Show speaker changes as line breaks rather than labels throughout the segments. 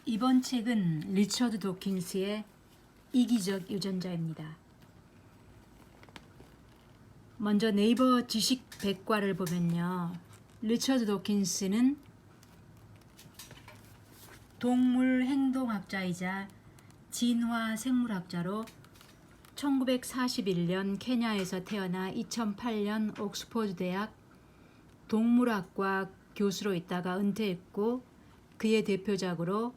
이번 책은 리처드 도킨스의 이기적 유전자입니다. 먼저 네이버 지식 백과를 보면요. 리처드 도킨스는 동물 행동학자이자 진화 생물학자로 1941년 케냐에서 태어나 2008년 옥스퍼드 대학 동물학과 교수로 있다가 은퇴했고, 그의 대표작으로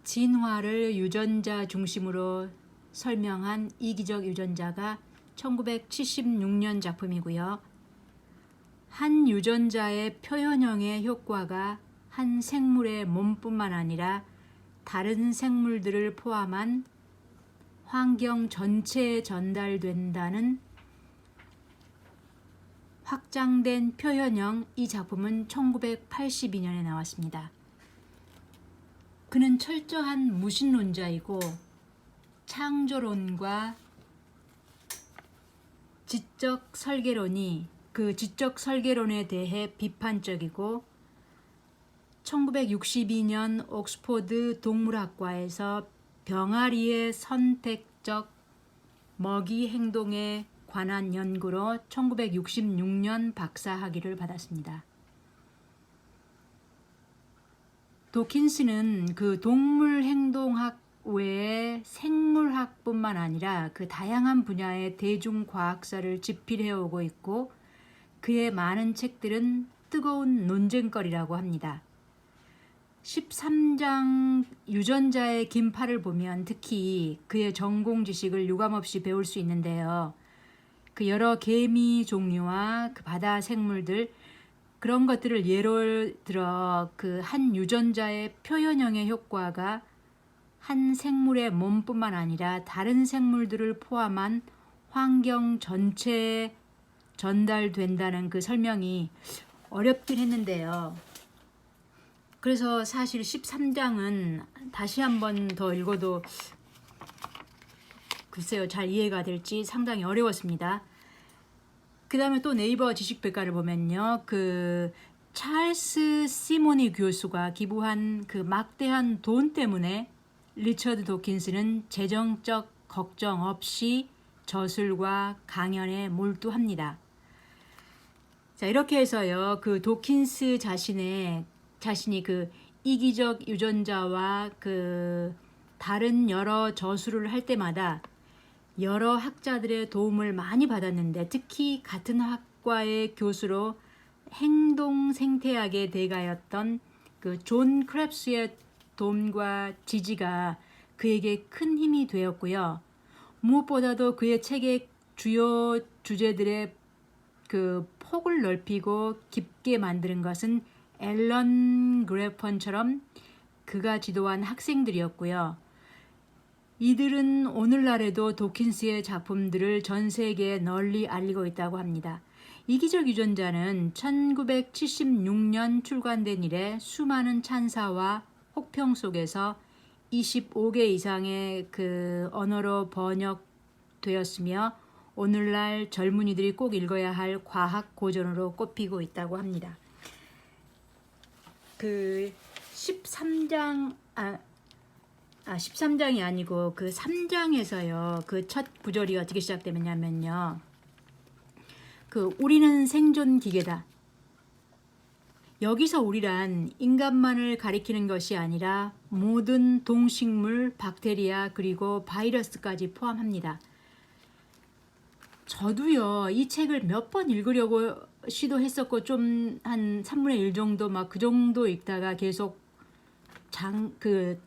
진화를 유전자 중심으로 설명한 이기적 유전자가 1976년 작품이고요. 한 유전자의 표현형의 효과가 한 생물의 몸뿐만 아니라 다른 생물들을 포함한 환경 전체에 전달된다는 확장된 표현형. 이 작품은 1982년에 나왔습니다. 그는 철저한 무신론자이고 창조론과 지적 설계론이 그 지적 설계론에 대해 비판적이고, 1962년 옥스퍼드 동물학과에서 병아리의 선택적 먹이 행동에 관한 연구로 1966년 박사학위를 받았습니다. 도킨스는 그 동물 행동학 외에 생물학뿐만 아니라 그 다양한 분야의 대중과학사를 집필해오고 있고, 그의 많은 책들은 뜨거운 논쟁거리라고 합니다. 13장 유전자의 긴팔을 보면 특히 그의 전공 지식을 유감없이 배울 수 있는데요. 그 여러 개미 종류와 그 바다 생물들, 그런 것들을 예로 들어 그 한 유전자의 표현형의 효과가 한 생물의 몸뿐만 아니라 다른 생물들을 포함한 환경 전체에 전달된다는 그 설명이 어렵긴 했는데요. 그래서 사실 13장은 다시 한번 더 읽어도 글쎄요, 잘 이해가 될지 상당히 어려웠습니다. 그 다음에 또 네이버 지식백과를 보면요. 그 찰스 시모니 교수가 기부한 그 막대한 돈 때문에 리처드 도킨스는 재정적 걱정 없이 저술과 강연에 몰두합니다. 자, 이렇게 해서요. 그 도킨스 자신이 그 이기적 유전자와 그 다른 여러 저술을 할 때마다 여러 학자들의 도움을 많이 받았는데, 특히 같은 학과의 교수로 행동 생태학의 대가였던 그 존 크랩스의 도움과 지지가 그에게 큰 힘이 되었고요. 무엇보다도 그의 책의 주요 주제들의 그 폭을 넓히고 깊게 만드는 것은 앨런 그래펀처럼 그가 지도한 학생들이었고요. 이들은 오늘날에도 도킨스의 작품들을 전 세계에 널리 알리고 있다고 합니다. 이기적 유전자는 1976년 출간된 이래 수많은 찬사와 혹평 속에서 25개 이상의 그 언어로 번역되었으며, 오늘날 젊은이들이 꼭 읽어야 할 과학 고전으로 꼽히고 있다고 합니다. 그 13장이 아니고 그 3장에서요. 그 첫 구절이 어떻게 시작되냐면요. 그 우리는 생존 기계다. 여기서 우리란 인간만을 가리키는 것이 아니라 모든 동식물, 박테리아, 그리고 바이러스까지 포함합니다. 저도요, 이 책을 몇 번 읽으려고 시도했었고, 좀 한 3분의 1 정도 막 그 정도 읽다가 계속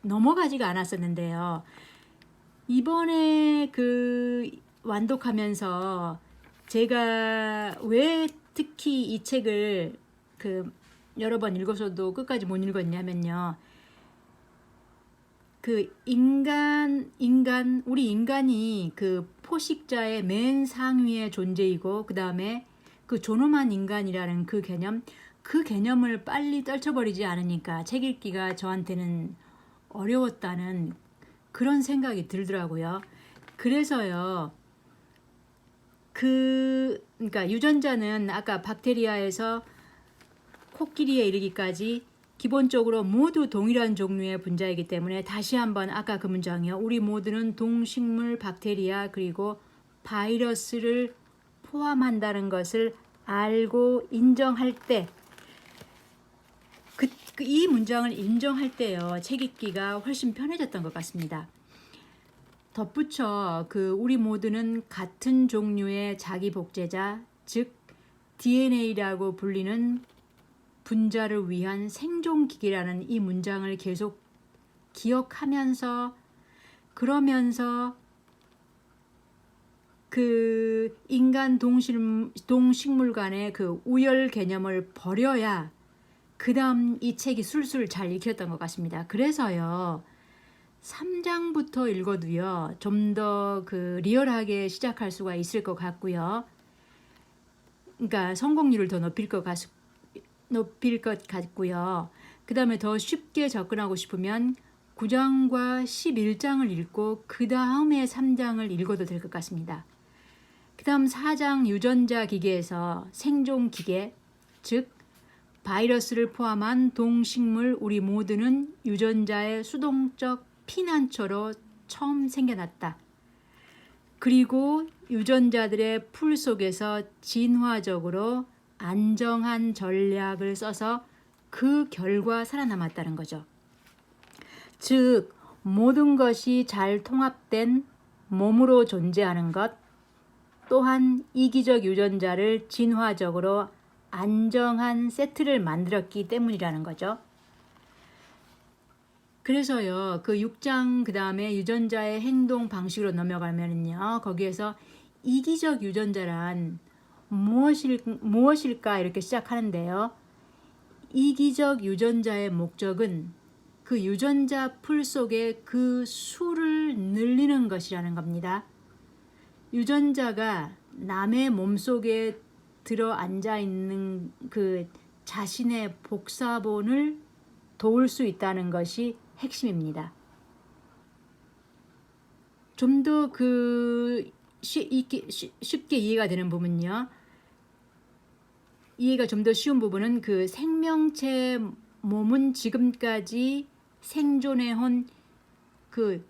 넘어가지가 않았었는데요. 이번에 그 완독하면서 제가 왜 특히 이 책을 여러 번 읽어서도 끝까지 못 읽었냐면요. 그 우리 인간이 그 포식자의 맨 상위의 존재이고, 그 다음에 그 존엄한 인간이라는 그 개념을 빨리 떨쳐버리지 않으니까 책 읽기가 저한테는 어려웠다는 그런 생각이 들더라고요. 그래서요. 그러니까 유전자는 아까 박테리아에서 코끼리에 이르기까지 기본적으로 모두 동일한 종류의 분자이기 때문에 다시 한번 아까 그 문장이요. 우리 모두는 동식물, 박테리아 그리고 바이러스를 포함한다는 것을 알고 인정할 때 이 문장을 인정할 때요. 책 읽기가 훨씬 편해졌던 것 같습니다. 덧붙여 우리 모두는 같은 종류의 자기 복제자, 즉 DNA라고 불리는 분자를 위한 생존기기라는 이 문장을 계속 기억하면서 그러면서 그 인간 동식물 간의 그 우열 개념을 버려야 그 다음 이 책이 술술 잘 읽혔던 것 같습니다. 그래서요 3장부터 읽어도요 좀 더 리얼하게 시작할 수가 있을 것 같고요. 그러니까 성공률을 더 높일 것 같고요. 그 다음에 더 쉽게 접근하고 싶으면 9장과 11장을 읽고 그 다음에 3장을 읽어도 될 것 같습니다. 그 다음 4장 유전자 기계에서 생존 기계, 즉 바이러스를 포함한 동식물 우리 모두는 유전자의 수동적 피난처로 처음 생겨났다. 그리고 유전자들의 풀 속에서 진화적으로 안정한 전략을 써서 그 결과 살아남았다는 거죠. 즉 모든 것이 잘 통합된 몸으로 존재하는 것, 또한 이기적 유전자를 진화적으로 안정한 세트를 만들었기 때문이라는 거죠. 그래서요, 6장 그 다음에 유전자의 행동 방식으로 넘어가면요, 거기에서 이기적 유전자란 무엇일까 이렇게 시작하는데요. 이기적 유전자의 목적은 그 유전자 풀 속에 그 수를 늘리는 것이라는 겁니다. 유전자가 남의 몸속에 들어 앉아 있는 그 자신의 복사본을 도울 수 있다는 것이 핵심입니다. 좀 더 쉽게 이해가 되는 부분요. 이해가 좀 더 쉬운 부분은 그 생명체 몸은 지금까지 생존해온 그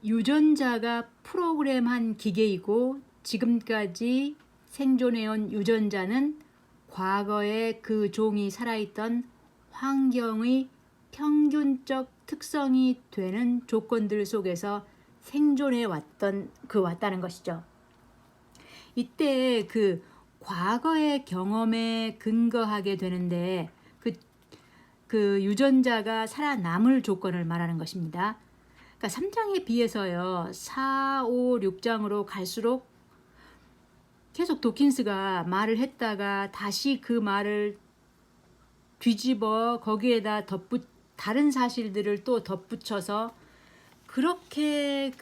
유전자가 프로그램한 기계이고 지금까지 생존해온 유전자는 과거에 그 종이 살아있던 환경의 평균적 특성이 되는 조건들 속에서 생존해 왔다는 것이죠. 이때 그 과거의 경험에 근거하게 되는데 그 유전자가 살아남을 조건을 말하는 것입니다. 그러니까 3장에 비해서요. 4, 5, 6장으로 갈수록 계속 도킨스가 말을 했다가 다시 그 말을 뒤집어 거기에다 다른 사실들을 또 덧붙여서 그렇게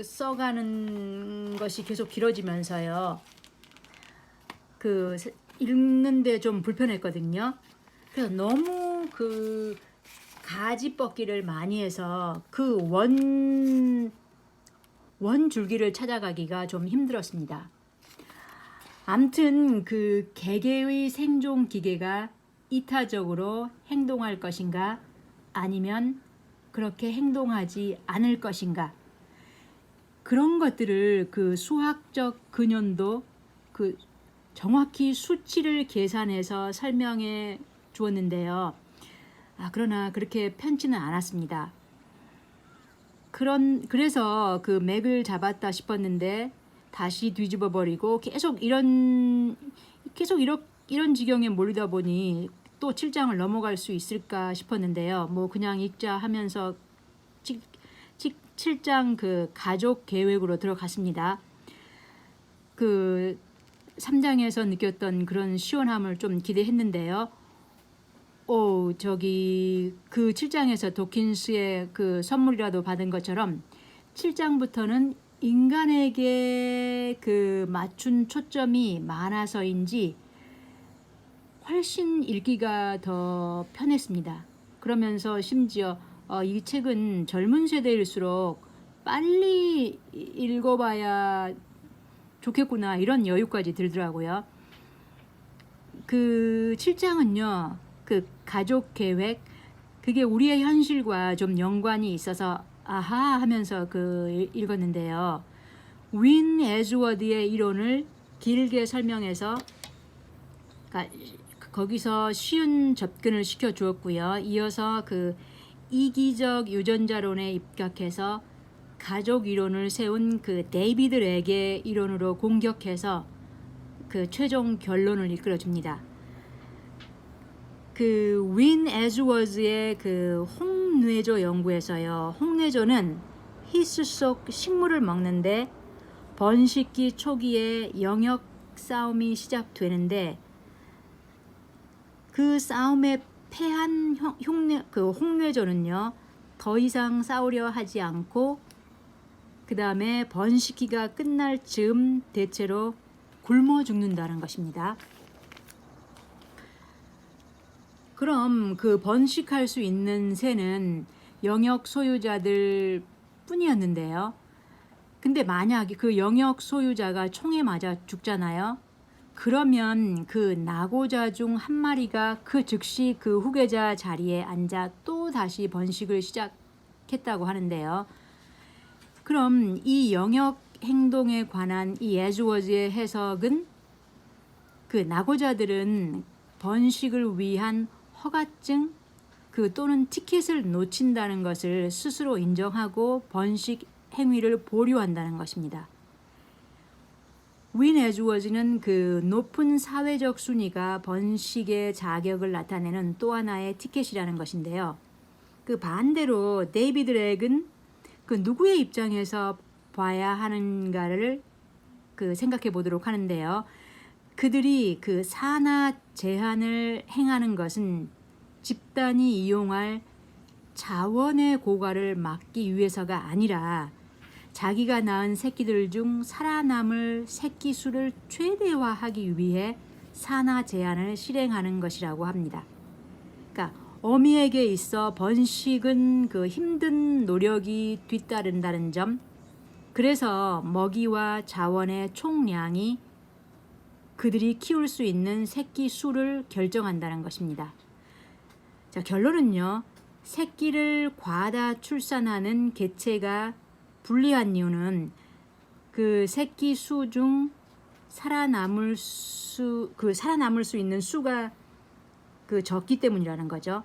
써가는 것이 계속 길어지면서요. 읽는데 좀 불편했거든요. 그래서 너무 가지 뻗기를 많이 해서 원 줄기를 찾아가기가 좀 힘들었습니다. 암튼 개개의 생존 기계가 이타적으로 행동할 것인가 아니면 그렇게 행동하지 않을 것인가 그런 것들을 수학적 근원도 정확히 수치를 계산해서 설명해 주었는데요. 그러나 그렇게 편치는 않았습니다. 그래서 맥을 잡았다 싶었는데 다시 뒤집어 버리고 계속 이런 지경에 몰리다 보니 또 7장을 넘어갈 수 있을까 싶었는데요. 그냥 읽자 하면서 7장 가족 계획으로 들어갔습니다. 3장에서 느꼈던 그런 시원함을 좀 기대했는데요. 7장에서 도킨스의 선물이라도 받은 것처럼 7장부터는 인간에게 맞춘 초점이 많아서인지 훨씬 읽기가 더 편했습니다. 그러면서 심지어 이 책은 젊은 세대일수록 빨리 읽어봐야 좋겠구나 이런 여유까지 들더라고요. 7장은요 그 가족 계획, 그게 우리의 현실과 좀 연관이 있어서 아하 하면서 읽었는데요. 윈 에즈워드의 이론을 길게 설명해서 거기서 쉬운 접근을 시켜 주었고요. 이어서 이기적 유전자론에 입각해서 가족 이론을 세운 데이비드 렉의 이론으로 공격해서 최종 결론을 이끌어 줍니다. 윈 에즈워즈의 홍뇌조 연구에서요. 홍뇌조는 히스 속 식물을 먹는데 번식기 초기에 영역 싸움이 시작되는데 그 싸움에 패한 홍뇌조는요. 더 이상 싸우려 하지 않고 그 다음에 번식기가 끝날 즈음 대체로 굶어 죽는다는 것입니다. 그럼 번식할 수 있는 새는 영역 소유자들 뿐이었는데요. 근데 만약 영역 소유자가 총에 맞아 죽잖아요. 그러면 낙오자 중 한 마리가 즉시 후계자 자리에 앉아 또 다시 번식을 시작했다고 하는데요. 그럼 이 영역 행동에 관한 이 에즈워즈의 해석은 낙오자들은 번식을 위한 허가증 또는 티켓을 놓친다는 것을 스스로 인정하고 번식 행위를 보류한다는 것입니다. 윈 에즈워즈는 높은 사회적 순위가 번식의 자격을 나타내는 또 하나의 티켓이라는 것인데요. 반대로 데이비드 렉은 누구의 입장에서 봐야 하는가를 생각해 보도록 하는데요. 그들이 산하 제한을 행하는 것은 집단이 이용할 자원의 고갈을 막기 위해서가 아니라 자기가 낳은 새끼들 중 살아남을 새끼 수를 최대화하기 위해 산하 제한을 실행하는 것이라고 합니다. 그러니까 어미에게 있어 번식은 힘든 노력이 뒤따른다는 점, 그래서 먹이와 자원의 총량이 그들이 키울 수 있는 새끼 수를 결정한다는 것입니다. 자, 결론은요. 새끼를 과다 출산하는 개체가 불리한 이유는 새끼 수 중 살아남을 수 있는 수가 적기 때문이라는 거죠.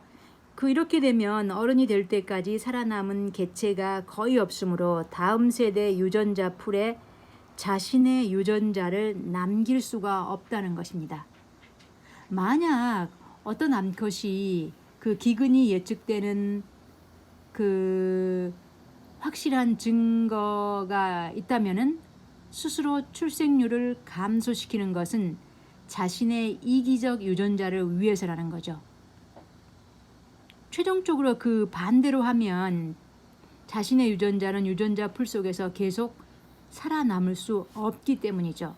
이렇게 되면 어른이 될 때까지 살아남은 개체가 거의 없으므로 다음 세대 유전자 풀에 자신의 유전자를 남길 수가 없다는 것입니다. 만약 어떤 암컷이 기근이 예측되는 확실한 증거가 있다면은 스스로 출생률을 감소시키는 것은 자신의 이기적 유전자를 위해서라는 거죠. 최종적으로 반대로 하면 자신의 유전자는 유전자 풀 속에서 계속 살아남을 수 없기 때문이죠.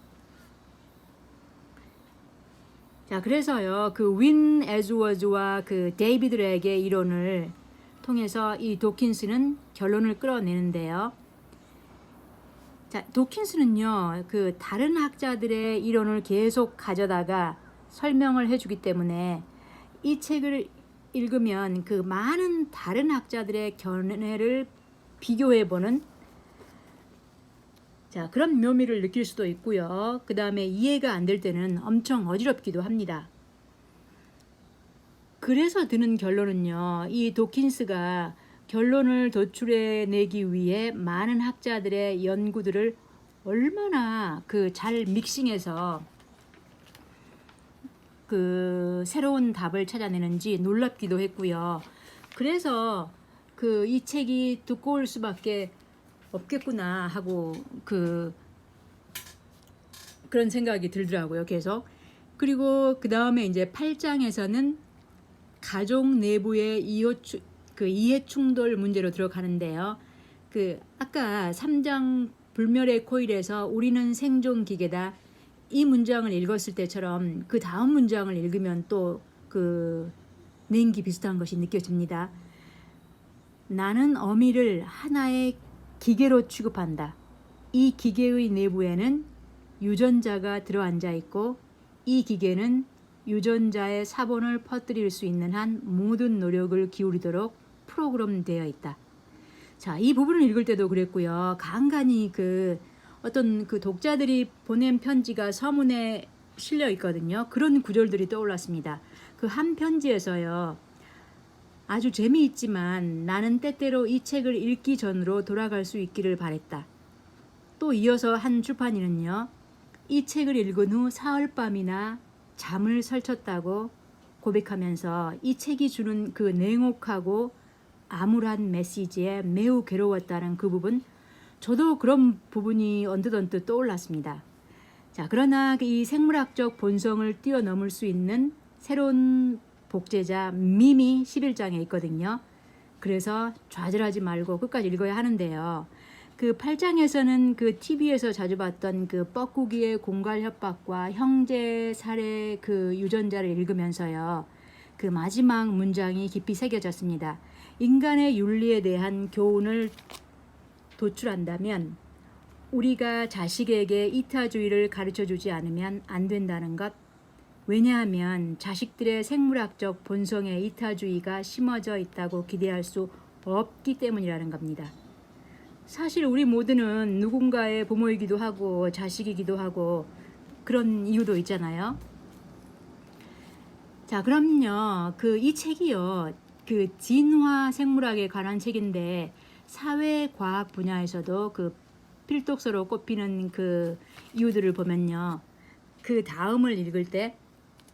자, 그래서요, 윈 에즈워즈와 데이비드 렉의 이론을 통해서 이 도킨스는 결론을 끌어내는데요. 자, 도킨스는요, 다른 학자들의 이론을 계속 가져다가 설명을 해주기 때문에 이 책을 읽으면 많은 다른 학자들의 견해를 비교해보는 그런 묘미를 느낄 수도 있고요. 그 다음에 이해가 안 될 때는 엄청 어지럽기도 합니다. 그래서 드는 결론은요. 이 도킨스가 결론을 도출해내기 위해 많은 학자들의 연구들을 얼마나 잘 믹싱해서 새로운 답을 찾아내는지 놀랍기도 했고요. 그래서 이 책이 두꺼울 수밖에 없겠구나 하고 그런 생각이 들더라고요. 계속. 그리고 그 다음에 이제 8장에서는 가족 내부의 이해 충돌 문제로 들어가는데요. 아까 3장 불멸의 코일에서 우리는 생존 기계다. 이 문장을 읽었을 때처럼 그 다음 문장을 읽으면 또 냉기 비슷한 것이 느껴집니다. 나는 어미를 하나의 기계로 취급한다. 이 기계의 내부에는 유전자가 들어앉아 있고 이 기계는 유전자의 사본을 퍼뜨릴 수 있는 한 모든 노력을 기울이도록 프로그램되어 있다. 자, 이 부분을 읽을 때도 그랬고요. 간간히 어떤 독자들이 보낸 편지가 서문에 실려 있거든요. 그런 구절들이 떠올랐습니다. 그 한 편지에서요. 아주 재미있지만 나는 때때로 이 책을 읽기 전으로 돌아갈 수 있기를 바랬다. 또 이어서 한 출판인은요. 이 책을 읽은 후 사흘밤이나 잠을 설쳤다고 고백하면서 이 책이 주는 그 냉혹하고 암울한 메시지에 매우 괴로웠다는 그 부분, 저도 그런 부분이 언뜻 떠올랐습니다. 자, 그러나 이 생물학적 본성을 뛰어넘을 수 있는 새로운 복제자 밈이 11장에 있거든요. 그래서 좌절하지 말고 끝까지 읽어야 하는데요. 그 8장에서는 그 TV에서 자주 봤던 그 뻐꾸기의 공갈 협박과 형제 살해 그 유전자를 읽으면서요. 그 마지막 문장이 깊이 새겨졌습니다. 인간의 윤리에 대한 교훈을 도출한다면 우리가 자식에게 이타주의를 가르쳐주지 않으면 안 된다는 것. 왜냐하면 자식들의 생물학적 본성에 이타주의가 심어져 있다고 기대할 수 없기 때문이라는 겁니다. 사실 우리 모두는 누군가의 부모이기도 하고 자식이기도 하고 그런 이유도 있잖아요. 자, 그럼요. 이 책이요. 진화 생물학에 관한 책인데 사회과학 분야에서도 필독서로 꼽히는 이유들을 보면요. 그 다음을 읽을 때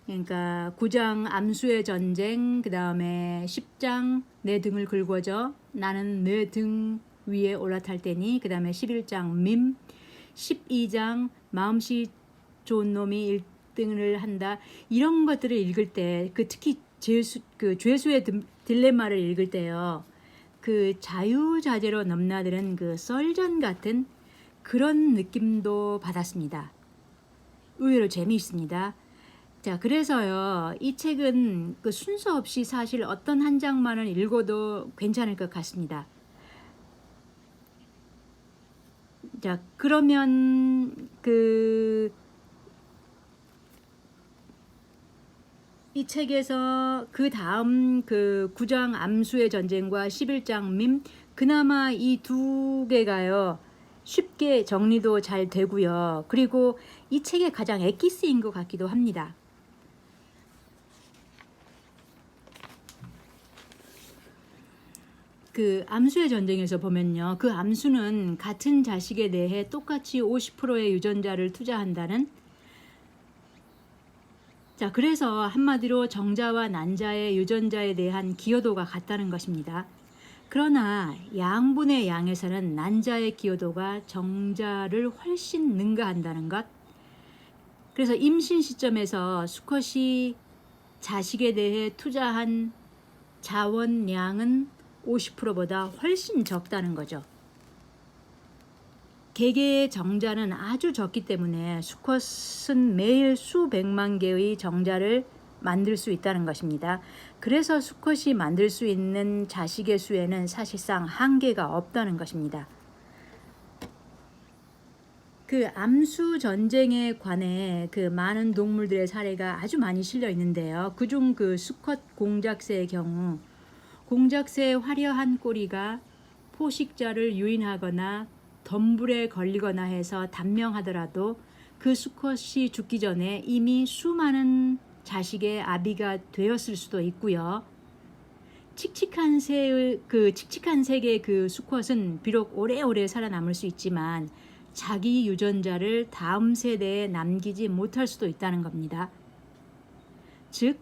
그러니까 9장 암수의 전쟁, 그 다음에 10장 내 등을 긁어줘 나는 내 등 위에 올라탈 때니, 그 다음에 11장 밈, 12장 마음씨 좋은 놈이 1등을 한다. 이런 것들을 읽을 때 특히 죄수의 딜레마를 읽을 때요. 자유자재로 넘나드는 썰전 같은 그런 느낌도 받았습니다. 의외로 재미있습니다. 자, 그래서요. 이 책은 순서 없이 사실 어떤 한 장만을 읽어도 괜찮을 것 같습니다. 자, 그러면 이 책에서 그 다음 9장 암수의 전쟁과 11장 밈, 그나마 이 두 개가요. 쉽게 정리도 잘 되고요. 그리고 이 책의 가장 엑기스인 것 같기도 합니다. 암수의 전쟁에서 보면요. 암수는 같은 자식에 대해 똑같이 50%의 유전자를 투자한다는, 자, 그래서 한마디로 정자와 난자의 유전자에 대한 기여도가 같다는 것입니다. 그러나 양분의 양에서는 난자의 기여도가 정자를 훨씬 능가한다는 것. 그래서 임신 시점에서 수컷이 자식에 대해 투자한 자원량은 50%보다 훨씬 적다는 거죠. 개개의 정자는 아주 적기 때문에 수컷은 매일 수백만 개의 정자를 만들 수 있다는 것입니다. 그래서 수컷이 만들 수 있는 자식의 수에는 사실상 한계가 없다는 것입니다. 암수 전쟁에 관해 많은 동물들의 사례가 아주 많이 실려 있는데요. 그중 수컷 공작새의 경우 공작새의 화려한 꼬리가 포식자를 유인하거나 덤불에 걸리거나 해서 단명하더라도 그 수컷이 죽기 전에 이미 수많은 자식의 아비가 되었을 수도 있고요. 칙칙한 색의 수컷은 비록 오래오래 살아남을 수 있지만 자기 유전자를 다음 세대에 남기지 못할 수도 있다는 겁니다. 즉,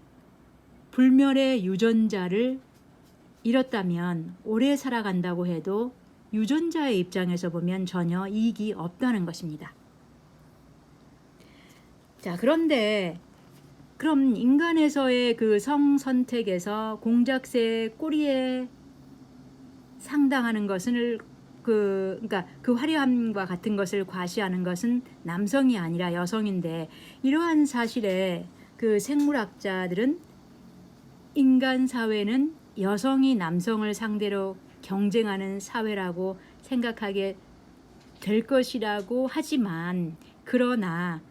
불멸의 유전자를 잃었다면 오래 살아간다고 해도 유전자의 입장에서 보면 전혀 이익이 없다는 것입니다. 자, 그런데 그럼 인간에서의 성선택에서 공작새의 꼬리에 상당하는 것을 그러니까 화려함과 같은 것을 과시하는 것은 남성이 아니라 여성인데, 이러한 사실에 생물학자들은 인간 사회는 여성이 남성을 상대로 경쟁하는 사회라고 생각하게 될 것이라고 하지만, 그러나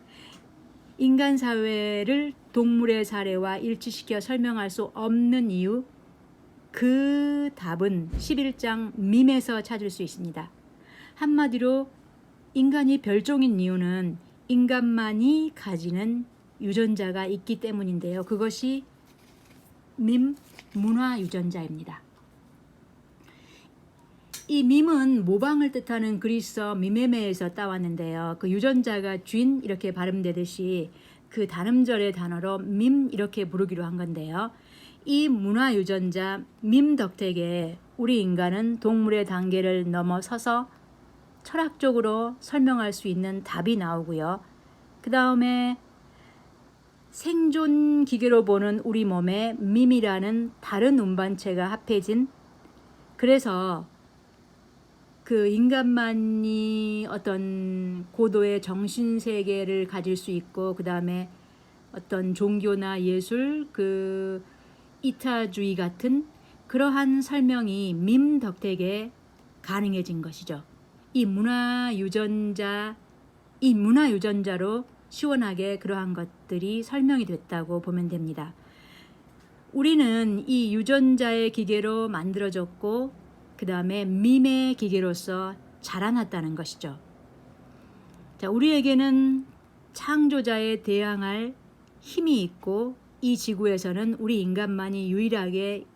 인간 사회를 동물의 사례와 일치시켜 설명할 수 없는 이유, 그 답은 11장 밈에서 찾을 수 있습니다. 한마디로 인간이 별종인 이유는 인간만이 가지는 유전자가 있기 때문인데요. 그것이 밈, 문화 유전자입니다. 이 밈은 모방을 뜻하는 그리스어 미메메에서 따왔는데요. 그 유전자가 쥔 이렇게 발음되듯이 그 다름절의 단어로 밈 이렇게 부르기로 한 건데요. 이 문화 유전자 밈 덕택에 우리 인간은 동물의 단계를 넘어서서 철학적으로 설명할 수 있는 답이 나오고요. 그 다음에 생존 기계로 보는 우리 몸에 밈이라는 다른 운반체가 합해진, 그래서 그 인간만이 어떤 고도의 정신세계를 가질 수 있고, 그 다음에 어떤 종교나 예술, 그 이타주의 같은 그러한 설명이 밈 덕택에 가능해진 것이죠. 이 문화 유전자로 시원하게 그러한 것들이 설명이 됐다고 보면 됩니다. 우리는 이 유전자의 기계로 만들어졌고 그 다음에 밈의 기계로서 자라났다는 것이죠. 자, 우리에게는 창조자에 대항할 힘이 있고 이 지구에서는 우리 인간만이 유일하게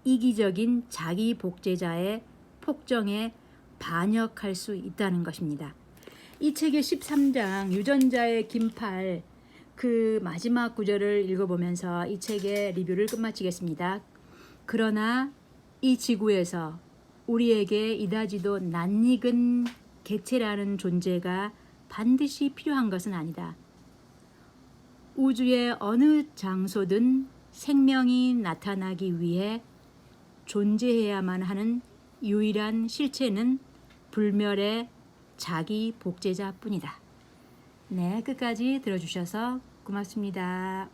이기적인 자기 복제자의 폭정에 반역할 수 있다는 것입니다. 이 책의 13장 유전자의 긴팔 그 마지막 구절을 읽어보면서 이 책의 리뷰를 끝마치겠습니다. 그러나 이 지구에서 우리에게 이다지도 낯익은 개체라는 존재가 반드시 필요한 것은 아니다. 우주의 어느 장소든 생명이 나타나기 위해 존재해야만 하는 유일한 실체는 불멸의 자기 복제자뿐이다. 네, 끝까지 들어주셔서 고맙습니다.